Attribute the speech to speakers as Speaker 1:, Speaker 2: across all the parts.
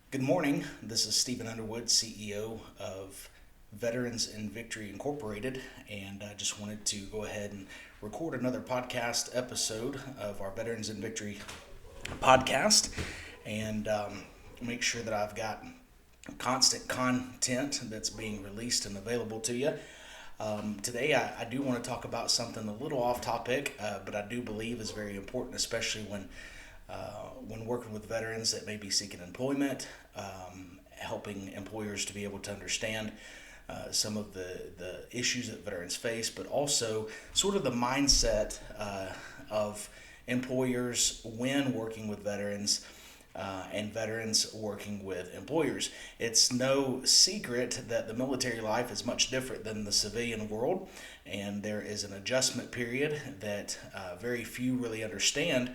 Speaker 1: Good morning. This is Stephen Underwood, CEO of Veterans in Victory Incorporated, and I just wanted to go ahead and record another podcast episode of our Veterans in Victory podcast and make sure that I've got constant content that's being released and available to you. Today, I do want to talk about something a little off topic, but I do believe is very important, especially when working with veterans that may be seeking employment, helping employers to be able to understand some of the issues that veterans face, but also sort of the mindset of employers when working with veterans and veterans working with employers. It's no secret that the military life is much different than the civilian world, and there is an adjustment period that very few really understand.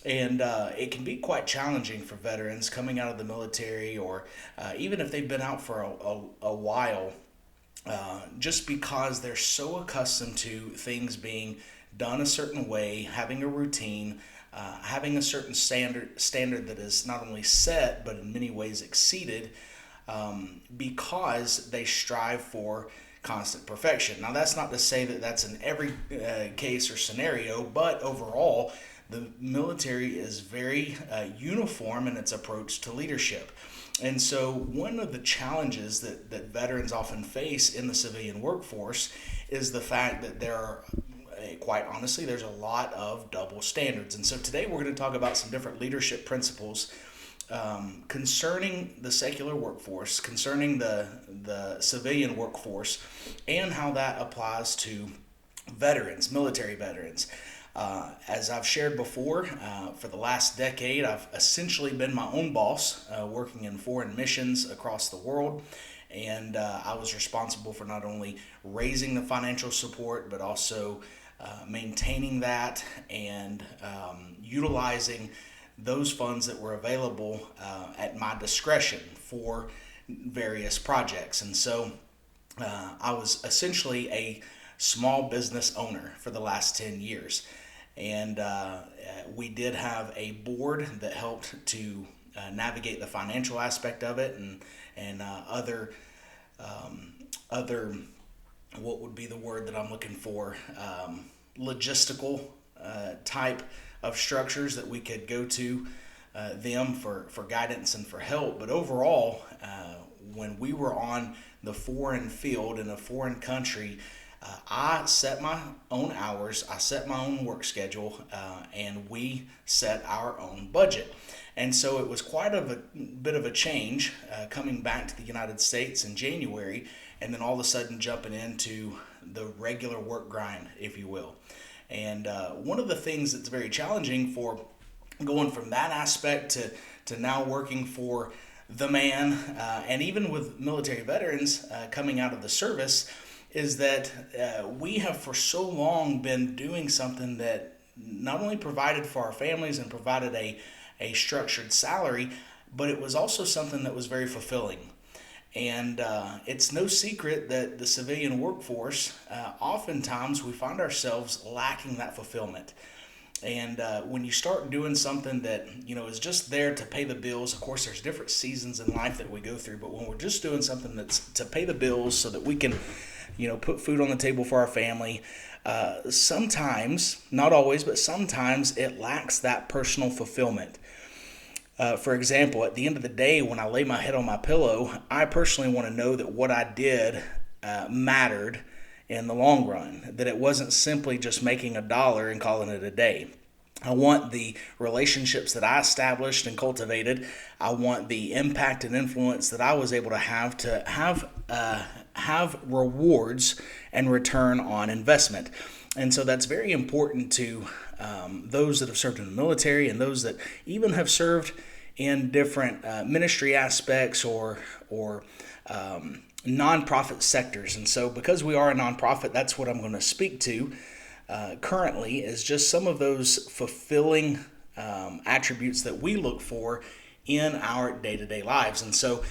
Speaker 1: And it can be quite challenging for veterans coming out of the military, or even if they've been out for a while, just because they're so accustomed to things being done a certain way, having a routine, having a certain standard that is not only set but in many ways exceeded, because they strive for constant perfection. Now, that's not to say that that's in every case or scenario, but overall, the military is very uniform in its approach to leadership. And so, one of the challenges that veterans often face in the civilian workforce is the fact that there are, quite honestly, there's a lot of double standards. And so, today we're going to talk about some different leadership principles concerning the secular workforce, concerning the civilian workforce, and how that applies to veterans, military veterans. As I've shared before, for the last decade, I've essentially been my own boss, working in foreign missions across the world. And I was responsible for not only raising the financial support, but also maintaining that and utilizing those funds that were available at my discretion for various projects. And so I was essentially a small business owner for the last 10 years. And we did have a board that helped to navigate the financial aspect of it, and other what would be the word that I'm looking for, logistical type of structures that we could go to them for guidance and for help. But overall, when we were on the foreign field in a foreign country, I set my own hours, I set my own work schedule, and we set our own budget. And so it was quite a bit of a change coming back to the United States in January, and then all of a sudden jumping into the regular work grind, if you will. And one of the things that's very challenging for going from that aspect to now working for the man, and even with military veterans coming out of the service, is that we have for so long been doing something that not only provided for our families and provided a structured salary, but it was also something that was very fulfilling. And it's no secret that the civilian workforce, oftentimes we find ourselves lacking that fulfillment. And when you start doing something that is just there to pay the bills, of course there's different seasons in life that we go through, but when we're just doing something that's to pay the bills so that we can put food on the table for our family, sometimes, not always, but sometimes it lacks that personal fulfillment. For example, at the end of the day, when I lay my head on my pillow, I personally want to know that what I did mattered in the long run, that it wasn't simply just making a dollar and calling it a day. I want the relationships that I established and cultivated. I want the impact and influence that I was able to have rewards and return on investment. And so that's very important to those that have served in the military, and those that even have served in different ministry aspects or nonprofit sectors. And so because we are a nonprofit, that's what I'm going to speak to currently, is just some of those fulfilling attributes that we look for in our day-to-day lives. And so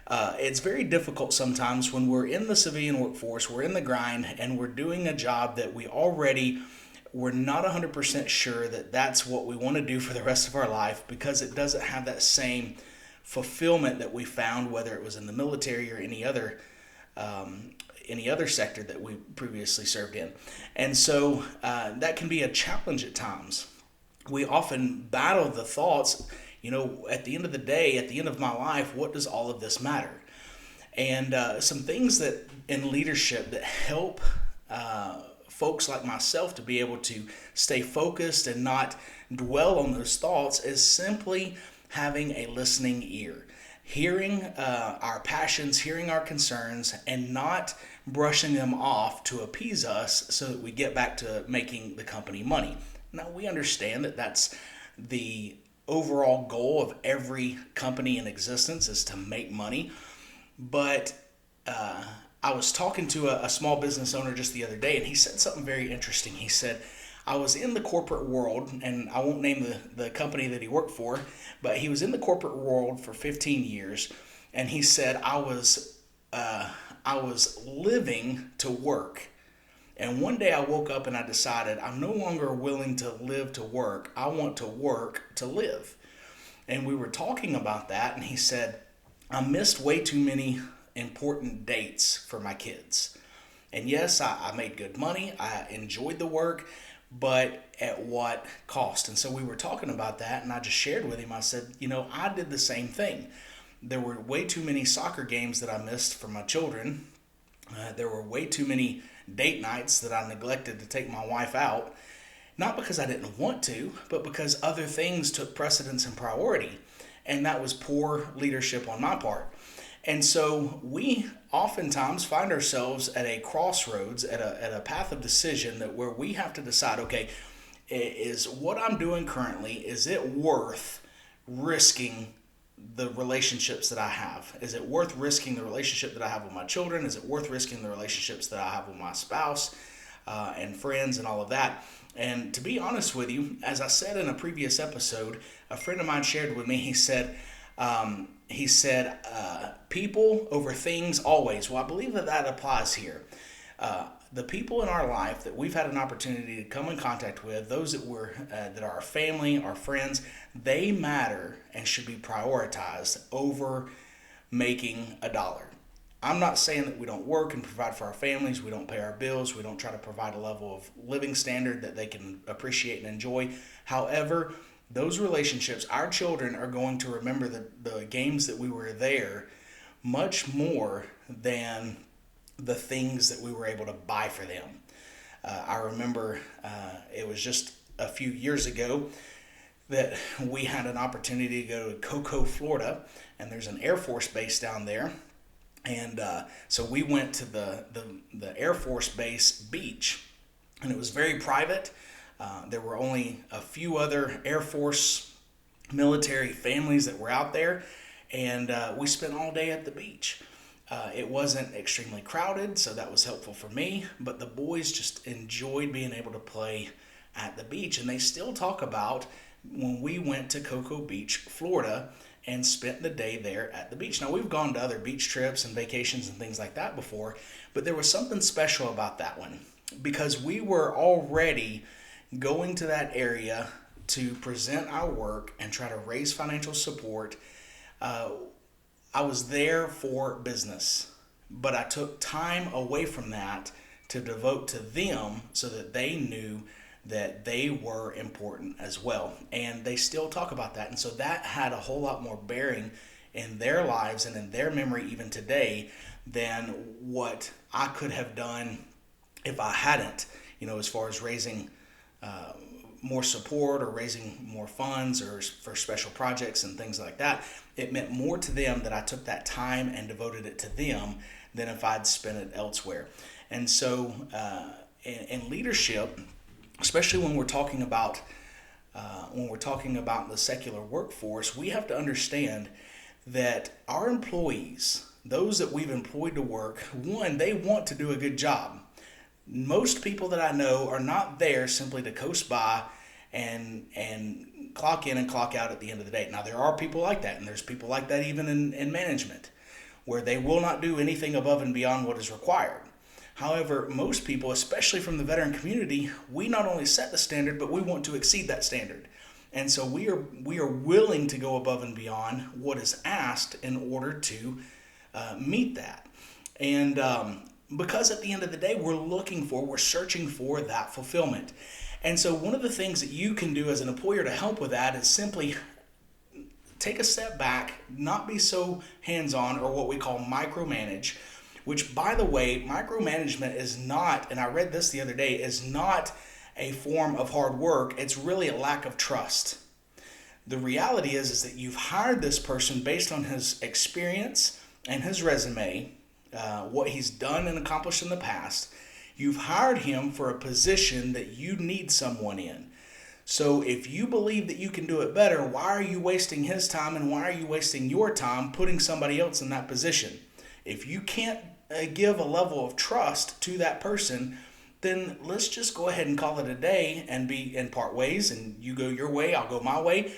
Speaker 1: it's very difficult sometimes when we're in the civilian workforce, we're in the grind, and we're doing a job that we're not 100% sure that that's what we want to do for the rest of our life, because it doesn't have that same fulfillment that we found, whether it was in the military or any other sector that we previously served in. And so that can be a challenge at times. We often battle the thoughts, at the end of the day, at the end of my life, what does all of this matter? And some things that in leadership that help folks like myself to be able to stay focused and not dwell on those thoughts is simply having a listening ear, hearing our passions, hearing our concerns, and not brushing them off to appease us so that we get back to making the company money. Now, we understand that that's the overall goal of every company in existence, is to make money. But I was talking to a small business owner just the other day, and he said something very interesting. He said, I was in the corporate world, and I won't name the company that he worked for, but he was in the corporate world for 15 years, and he said, I was living to work. And one day I woke up and I decided I'm no longer willing to live to work. I want to work to live. And we were talking about that, and he said, I missed way too many important dates for my kids. And yes, I made good money. I enjoyed the work, but at what cost? And so we were talking about that, and I just shared with him. I said, I did the same thing. There were way too many soccer games that I missed for my children. There were way too many date nights that I neglected to take my wife out. Not because I didn't want to, but because other things took precedence and priority. And that was poor leadership on my part. And so we oftentimes find ourselves at a crossroads, at a path of decision that where we have to decide, okay, is what I'm doing currently, is it worth risking the relationships that I have? Is it worth risking the relationship that I have with my children? Is it worth risking the relationships that I have with my spouse and friends and all of that? And to be honest with you, as I said in a previous episode, a friend of mine shared with me, he said, people over things always. Well, I believe that applies here. The people in our life that we've had an opportunity to come in contact with, those that are our family, our friends, they matter and should be prioritized over making a dollar. I'm not saying that we don't work and provide for our families, we don't pay our bills, we don't try to provide a level of living standard that they can appreciate and enjoy. However, those relationships, our children are going to remember the games that we were there much more than the things that we were able to buy for them. I remember it was just a few years ago that we had an opportunity to go to Cocoa, Florida, and there's an Air Force base down there. And so we went to the Air Force Base beach, and it was very private. There were only a few other Air Force military families that were out there, and we spent all day at the beach. It wasn't extremely crowded, so that was helpful for me, but the boys just enjoyed being able to play at the beach, and they still talk about when we went to Cocoa Beach, Florida, and spent the day there at the beach. Now, we've gone to other beach trips and vacations and things like that before, but there was something special about that one because we were already going to that area to present our work and try to raise financial support. I was there for business, but I took time away from that to devote to them so that they knew that they were important as well. And they still talk about that. And so that had a whole lot more bearing in their lives and in their memory even today than what I could have done if I hadn't, as far as raising more support or raising more funds or for special projects and things like that. It meant more to them that I took that time and devoted it to them than if I'd spent it elsewhere. And so in leadership, especially when we're talking about the secular workforce, we have to understand that our employees, those that we've employed to work, one, they want to do a good job. Most people that I know are not there simply to coast by and clock in and clock out at the end of the day. Now, there are people like that, and there's people like that even in management, where they will not do anything above and beyond what is required. However, most people, especially from the veteran community, we not only set the standard, but we want to exceed that standard. And so we are willing to go above and beyond what is asked in order to meet that. And because at the end of the day, we're searching for that fulfillment. And so one of the things that you can do as an employer to help with that is simply take a step back, not be so hands-on or what we call micromanage, which, by the way, micromanagement is not, and I read this the other day, is not a form of hard work. It's really a lack of trust. The reality is that you've hired this person based on his experience and his resume, what he's done and accomplished in the past. You've hired him for a position that you need someone in. So if you believe that you can do it better, why are you wasting his time and why are you wasting your time putting somebody else in that position? If you can't give a level of trust to that person, then let's just go ahead and call it a day and be in part ways, and you go your way, I'll go my way,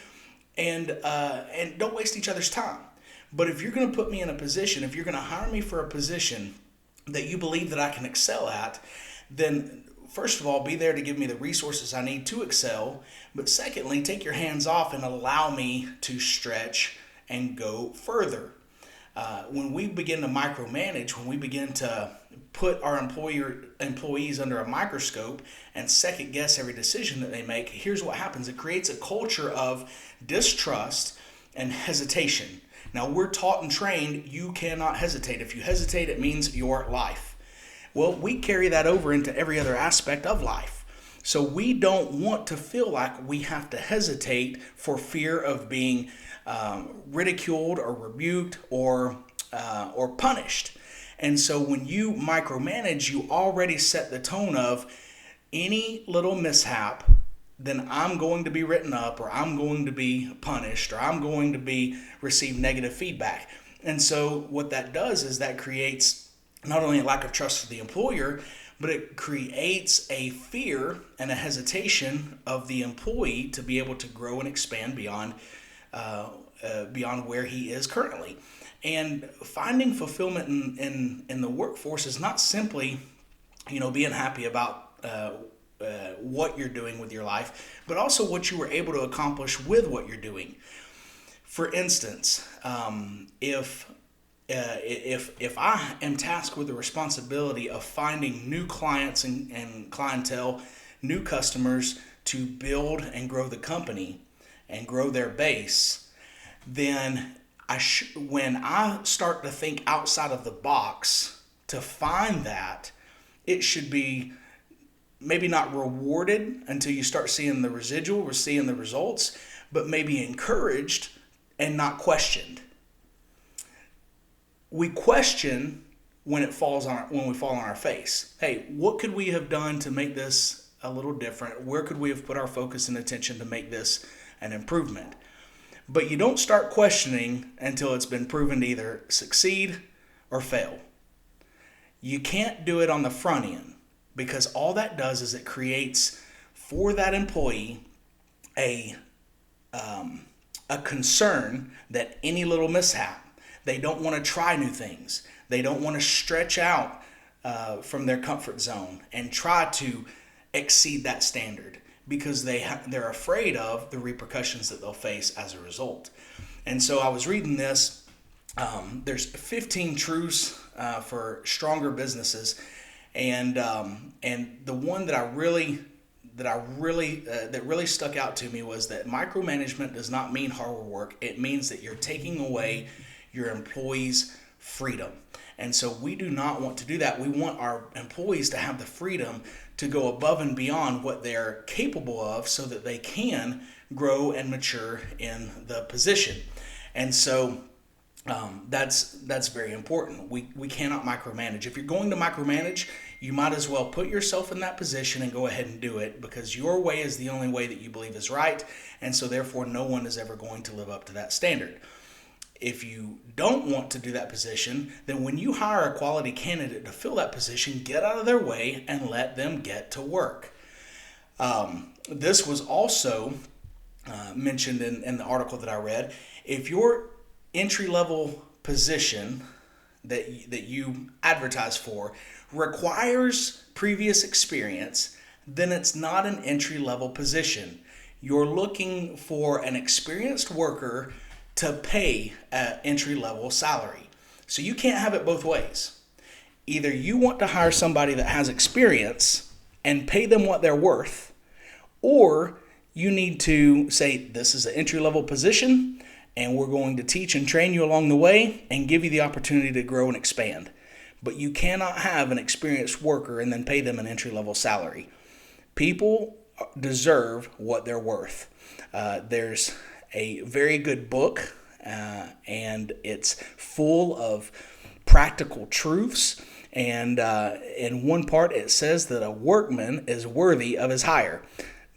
Speaker 1: and don't waste each other's time. But if you're going to put me in a position, if you're going to hire me for a position that you believe that I can excel at, then first of all, be there to give me the resources I need to excel. But secondly, take your hands off and allow me to stretch and go further. When we begin to micromanage, when we begin to put our employees under a microscope and second guess every decision that they make, here's what happens. It creates a culture of distrust and hesitation. Now, we're taught and trained you cannot hesitate. If you hesitate, it means your life. Well, we carry that over into every other aspect of life. So we don't want to feel like we have to hesitate for fear of being ridiculed or rebuked or punished. And so when you micromanage, you already set the tone of any little mishap, then I'm going to be written up, or I'm going to be punished, or I'm going to receive negative feedback. And so what that does is that creates not only a lack of trust for the employer, but it creates a fear and a hesitation of the employee to be able to grow and expand beyond where he is currently. And finding fulfillment in the workforce is not simply, being happy about what you're doing with your life, but also what you were able to accomplish with what you're doing. For instance, if I am tasked with the responsibility of finding new clients and clientele, new customers to build and grow the company and grow their base, then when I start to think outside of the box to find that, it should be maybe not rewarded until you start seeing the residual or seeing the results, but maybe encouraged and not questioned. We question when we fall on our face. Hey, what could we have done to make this a little different? Where could we have put our focus and attention to make this an improvement? But you don't start questioning until it's been proven to either succeed or fail. You can't do it on the front end, because all that does is it creates for that employee a concern that any little mishap, they don't want to try new things. They don't want to stretch out from their comfort zone and try to exceed that standard, because they're afraid of the repercussions that they'll face as a result. And so I was reading this. There's 15 truths for stronger businesses, and the one that really stuck out to me was that micromanagement does not mean hard work. It means that you're taking away your employees' freedom. And so we do not want to do that. We want our employees to have the freedom to go above and beyond what they're capable of so that they can grow and mature in the position. And so that's very important. We cannot micromanage. If you're going to micromanage, you might as well put yourself in that position and go ahead and do it, because your way is the only way that you believe is right, and so therefore no one is ever going to live up to that standard. If you don't want to do that position, then when you hire a quality candidate to fill that position, get out of their way and let them get to work. This was also mentioned in the article that I read. If your entry-level position that you advertise for requires previous experience, then it's not an entry-level position. You're looking for an experienced worker to pay an entry-level salary. So you can't have it both ways. Either you want to hire somebody that has experience and pay them what they're worth, or you need to say, this is an entry-level position, and we're going to teach and train you along the way and give you the opportunity to grow and expand. But you cannot have an experienced worker and then pay them an entry-level salary. People deserve what they're worth. There's a very good book, and it's full of practical truths. And in one part, it says that a workman is worthy of his hire.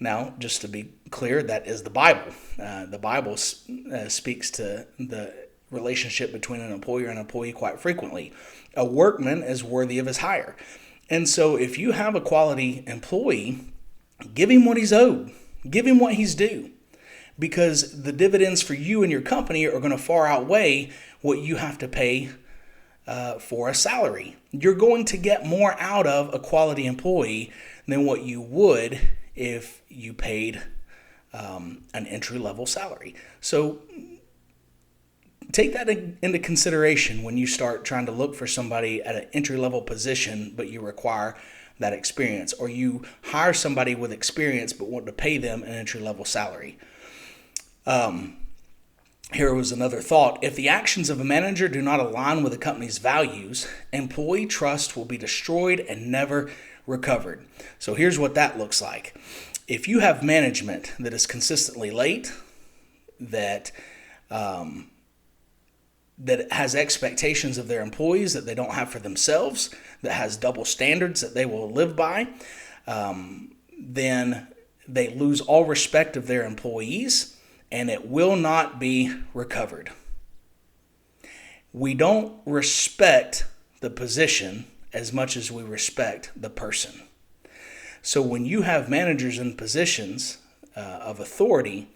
Speaker 1: Now, just to be clear, that is the Bible. The Bible speaks to the relationship between an employer and employee quite frequently. A workman is worthy of his hire. And so if you have a quality employee, give him what he's owed. Give him what he's due. Because the dividends for you and your company are going to far outweigh what you have to pay for a salary. You're going to get more out of a quality employee than what you would if you paid an entry-level salary. So take that into consideration when you start trying to look for somebody at an entry-level position, but you require that experience, or you hire somebody with experience but want to pay them an entry-level salary. Here was another thought. If the actions of a manager do not align with the company's values, employee trust will be destroyed and never recovered. So here's what that looks like. If you have management that is consistently late, that has expectations of their employees that they don't have for themselves, that has double standards that they will live by, then they lose all respect of their employees, and it will not be recovered. We don't respect the position as much as we respect the person. So when you have managers in positions of authority,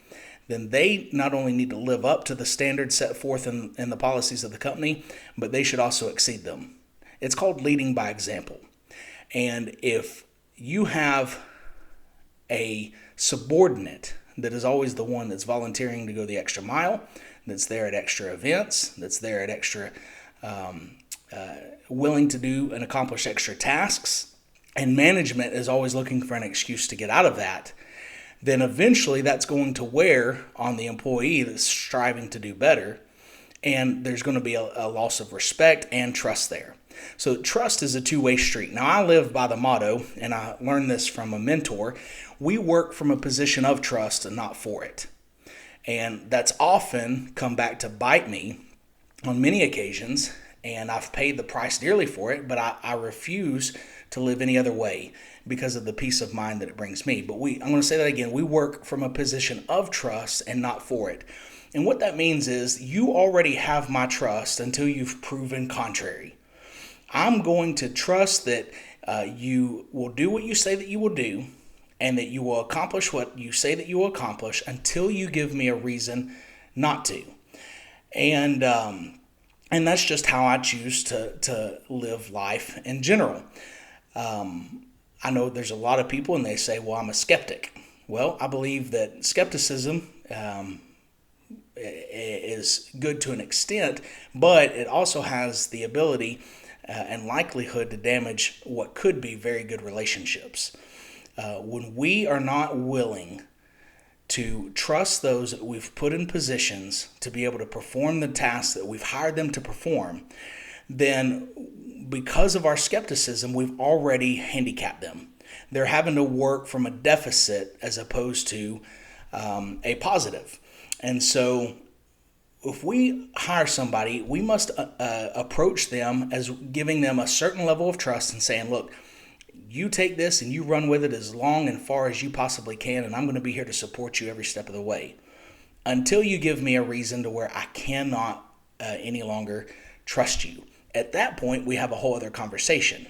Speaker 1: then they not only need to live up to the standards set forth in the policies of the company, but they should also exceed them. It's called leading by example. And if you have a subordinate that is always the one that's volunteering to go the extra mile, that's there at extra events, that's there at extra willing to do and accomplish extra tasks, and management is always looking for an excuse to get out of that, then eventually that's going to wear on the employee that's striving to do better, and there's going to be a loss of respect and trust there. So trust is a two-way street. Now, I live by the motto, and I learned this from a mentor, we work from a position of trust and not for it. And that's often come back to bite me on many occasions, and I've paid the price dearly for it, but I refuse to live any other way because of the peace of mind that it brings me. But I'm going to say that again, we work from a position of trust and not for it. And what that means is you already have my trust until you've proven contrary. I'm going to trust that you will do what you say that you will do, and that you will accomplish what you say that you will accomplish until you give me a reason not to. And that's just how I choose to live life in general. I know there's a lot of people and they say, well, I'm a skeptic. Well, I believe that skepticism is good to an extent, but it also has the ability and likelihood to damage what could be very good relationships. When we are not willing to trust those that we've put in positions to be able to perform the tasks that we've hired them to perform, then because of our skepticism, we've already handicapped them. They're having to work from a deficit as opposed to a positive. And so if we hire somebody, we must approach them as giving them a certain level of trust and saying, look, you take this and you run with it as long and far as you possibly can, and I'm going to be here to support you every step of the way until you give me a reason to where I cannot any longer trust you. At that point, we have a whole other conversation.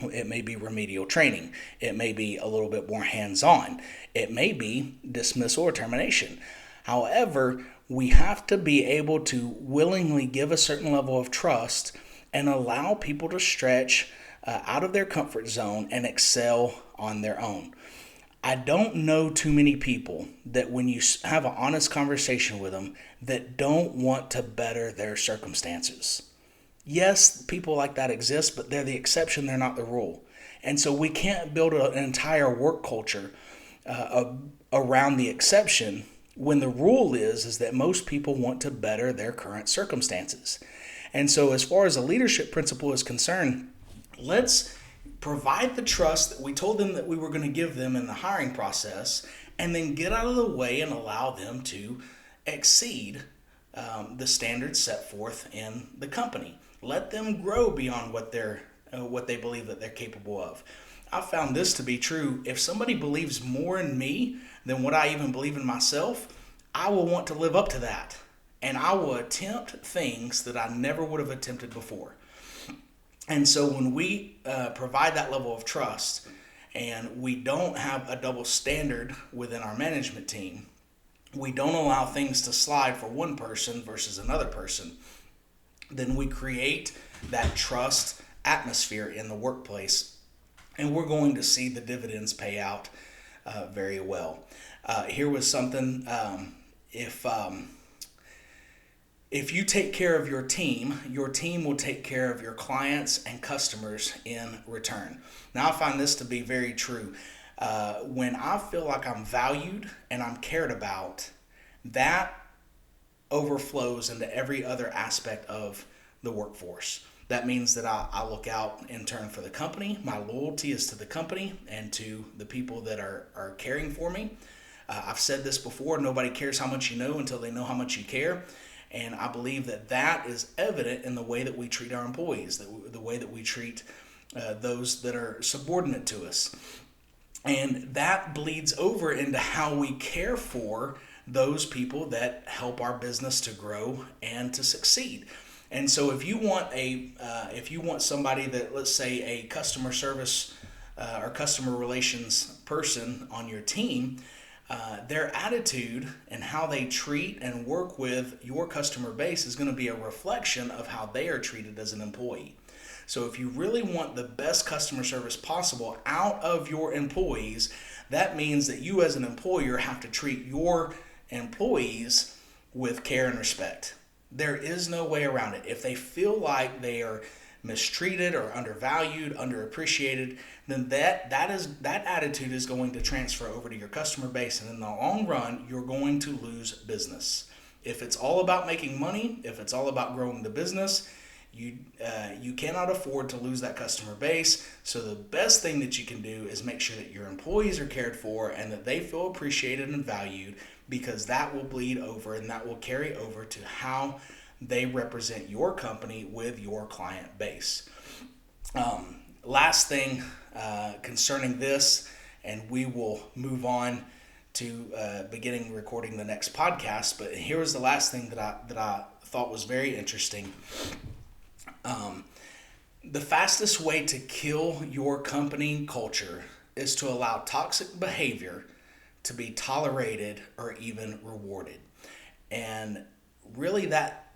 Speaker 1: It may be remedial training. It may be a little bit more hands-on. It may be dismissal or termination. However, we have to be able to willingly give a certain level of trust and allow people to stretch out of their comfort zone and excel on their own. I don't know too many people that when you have an honest conversation with them that don't want to better their circumstances. Yes, people like that exist, but they're the exception, they're not the rule. And so we can't build an entire work culture around the exception when the rule is that most people want to better their current circumstances. And so as far as a leadership principle is concerned, let's provide the trust that we told them that we were going to give them in the hiring process, and then get out of the way and allow them to exceed the standards set forth in the company. Let them grow beyond what they believe that they're capable of. I found this to be true. If somebody believes more in me than what I even believe in myself, I will want to live up to that. And I will attempt things that I never would have attempted before. And so when we provide that level of trust and we don't have a double standard within our management team, we don't allow things to slide for one person versus another person, then we create that trust atmosphere in the workplace, and we're going to see the dividends pay out very well. Here was something, if you take care of your team will take care of your clients and customers in return. Now, I find this to be very true. When I feel like I'm valued and I'm cared about, that overflows into every other aspect of the workforce. That means that I look out in turn for the company. My loyalty is to the company and to the people that are caring for me. I've said this before, nobody cares how much you know until they know how much you care. And I believe that that is evident in the way that we treat our employees, the way that we treat those that are subordinate to us. And that bleeds over into how we care for those people that help our business to grow and to succeed. And so if you want somebody that, let's say, a customer service or customer relations person on your team, their attitude and how they treat and work with your customer base is going to be a reflection of how they are treated as an employee. So if you really want the best customer service possible out of your employees, that means that you as an employer have to treat your employees with care and respect. There is no way around it. If they feel like they are mistreated or undervalued, underappreciated, then that attitude is going to transfer over to your customer base, and in the long run, you're going to lose business. If it's all about making money, if it's all about growing the business, you cannot afford to lose that customer base. So the best thing that you can do is make sure that your employees are cared for and that they feel appreciated and valued, because that will bleed over and that will carry over to how they represent your company with your client base. Last thing concerning this, and we will move on to beginning recording the next podcast, but here was the last thing that I thought was very interesting. The fastest way to kill your company culture is to allow toxic behavior to be tolerated or even rewarded. And really that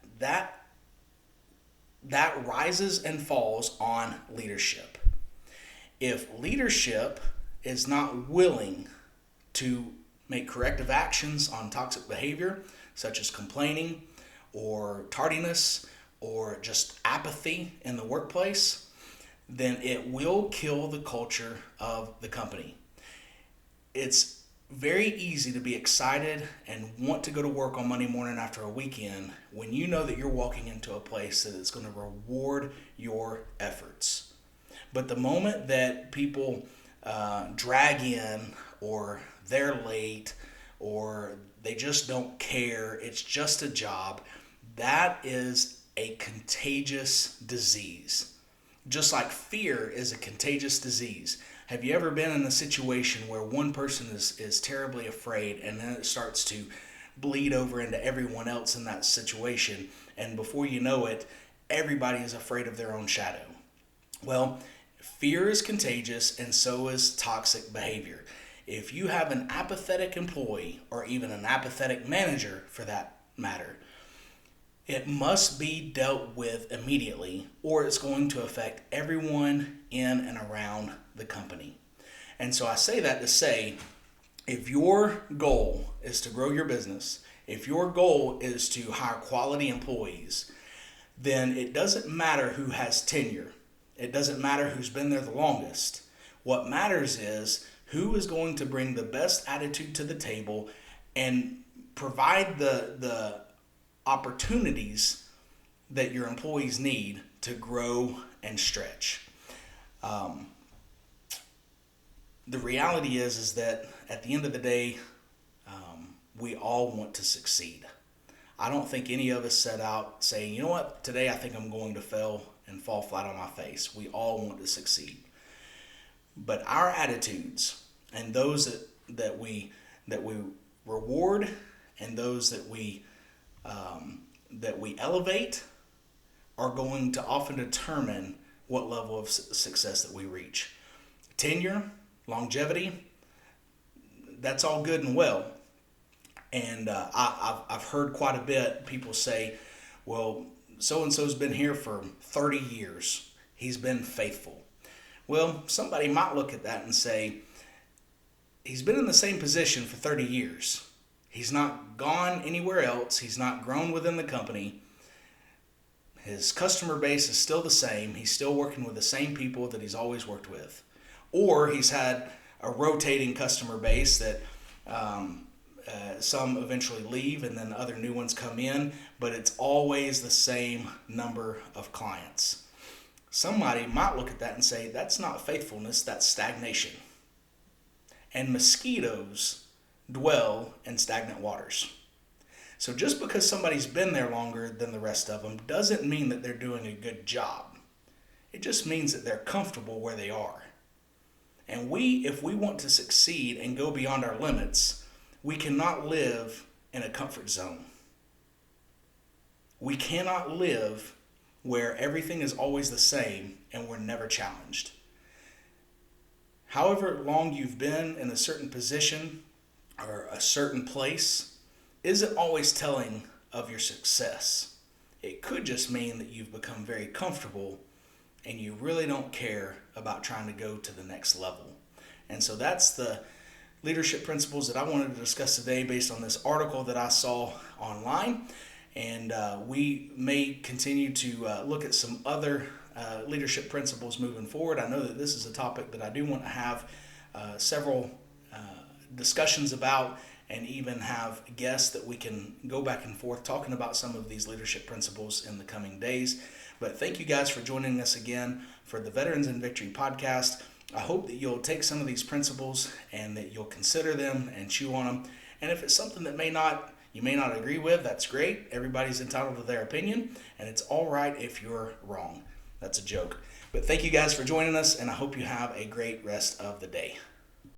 Speaker 1: rises and falls on leadership. If leadership is not willing to make corrective actions on toxic behavior, such as complaining or tardiness or just apathy in the workplace, then it will kill the culture of the company. It's very easy to be excited and want to go to work on Monday morning after a weekend when you know that you're walking into a place that is going to reward your efforts. But the moment that people drag in, or they're late, or they just don't care, it's just a job, that is a contagious disease. Just like fear is a contagious disease. Have you ever been in a situation where one person is terribly afraid, and then it starts to bleed over into everyone else in that situation, and before you know it, everybody is afraid of their own shadow? Well, fear is contagious, and so is toxic behavior. If you have an apathetic employee, or even an apathetic manager for that matter, it must be dealt with immediately, or it's going to affect everyone in and around the company. And so I say that to say If your goal is to grow your business, if your goal is to hire quality employees, then it doesn't matter who has tenure. It doesn't matter who's been there the longest. What matters is who is going to bring the best attitude to the table and provide the opportunities that your employees need to grow and stretch. Um, the reality is that at the end of the day, we all want to succeed. I don't think any of us set out saying, you know what, today I think I'm going to fail and fall flat on my face. We all want to succeed. But our attitudes and those that we reward and those that we elevate are going to often determine what level of success that we reach. Tenure, longevity, that's all good and well. And I've heard quite a bit people say, well, so-and-so's been here for 30 years. He's been faithful. Well, somebody might look at that and say, he's been in the same position for 30 years. He's not gone anywhere else. He's not grown within the company. His customer base is still the same. He's still working with the same people that he's always worked with. Or he's had a rotating customer base that some eventually leave and then other new ones come in, but it's always the same number of clients. Somebody might look at that and say, that's not faithfulness, that's stagnation. And mosquitoes dwell in stagnant waters. So just because somebody's been there longer than the rest of them doesn't mean that they're doing a good job. It just means that they're comfortable where they are. And if we want to succeed and go beyond our limits, we cannot live in a comfort zone. We cannot live where everything is always the same and we're never challenged. However long you've been in a certain position or a certain place isn't always telling of your success. It could just mean that you've become very comfortable and you really don't care about trying to go to the next level. And so that's the leadership principles that I wanted to discuss today based on this article that I saw online. And we may continue to look at some other leadership principles moving forward. I know that this is a topic that I do want to have several discussions about and even have guests that we can go back and forth talking about some of these leadership principles in the coming days. But thank you guys for joining us again for the Veterans in Victory podcast. I hope that you'll take some of these principles and that you'll consider them and chew on them. And if it's something that you may not agree with, that's great. Everybody's entitled to their opinion, and it's all right if you're wrong. That's a joke. But thank you guys for joining us, and I hope you have a great rest of the day.